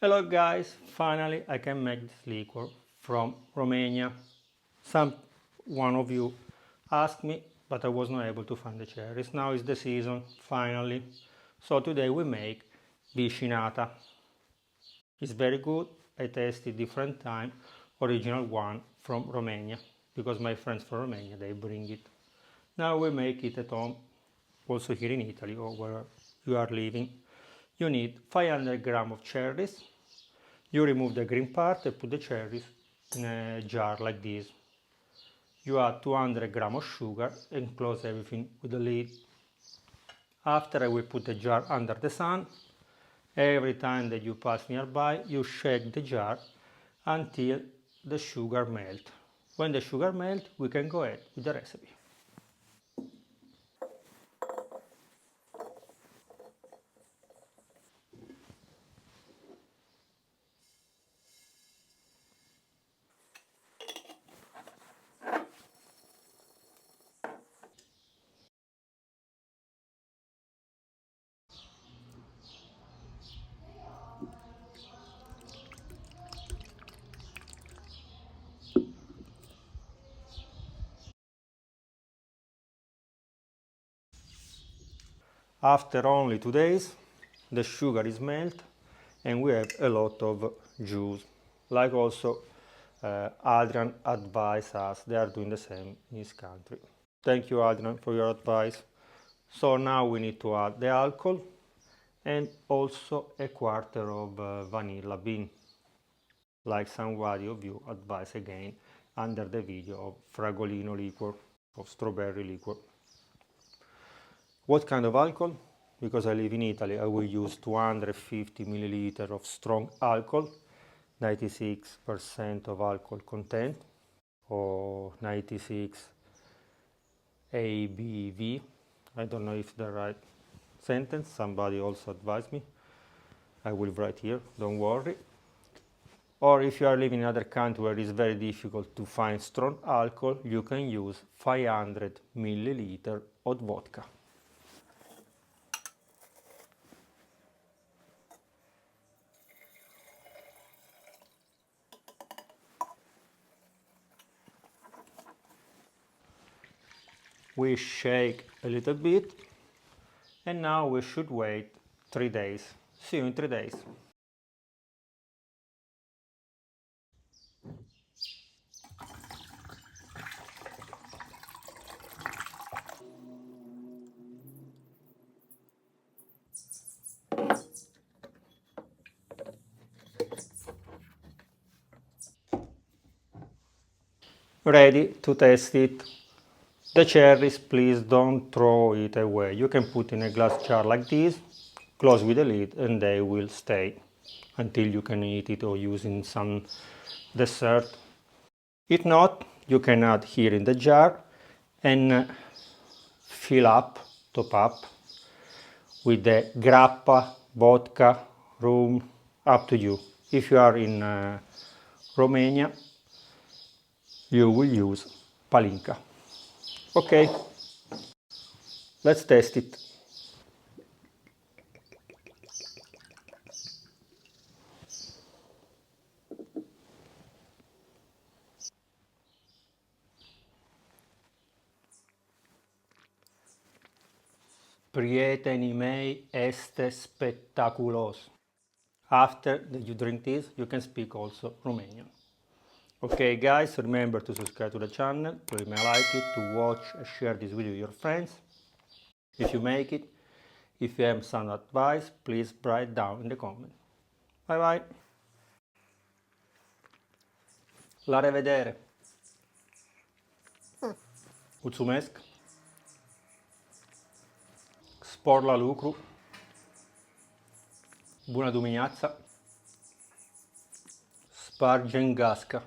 Hello guys, finally I can make this liquor from Romania. One of you asked me, but I was not able to find the cherries. Now is the season, finally. So today we make Vișinată. It's very good. I tasted different time, original one from Romania, because my friends from Romania, they bring it. Now we make it at home, also here in Italy or where you are living. You need 500 grams of cherries. You remove the green part and put the cherries in a jar like this. You add 200 grams of sugar and close everything with the lid. After I will put the jar under the sun. Every time that you pass nearby, you shake the jar until the sugar melts. When the sugar melts, we can go ahead with the recipe. After only 2 days, the sugar is melted and we have a lot of juice. Like also Adrian advised us, they are doing the same in his country. Thank you, Adrian, for your advice. So now we need to add the alcohol and also a quarter of vanilla bean, like somebody of you advised again under the video of fragolino liquor, of strawberry liquor. What kind of alcohol? Because I live in Italy, I will use 250 milliliters of strong alcohol, 96% of alcohol content, or 96 ABV. I don't know if the right sentence, somebody also advised me. I will write here, don't worry. Or if you are living in another country where it's very difficult to find strong alcohol, you can use 500 milliliters of vodka. We shake a little bit and now we should wait 3 days. See you in 3 days. Ready to test it. The cherries, please don't throw it away. You can put in a glass jar like this, close with the lid, and they will stay until you can eat it or use in some dessert. If not, you can add here in the jar and fill up, top up with the grappa, vodka, rum, up to you. If you are in Romania, you will use palinka. Okay, let's test it. Prietenii mei, este spectaculos. After you drink this, you can speak also Romanian. Okay guys, remember to subscribe to the channel, to leave me a like it, to watch and share this video with your friends. If you make it, if you have some advice, please write down in the comment. Bye bye. La revedere. Mulțumesc. Spor la lucru. Bună dimineața. Sparge în gască.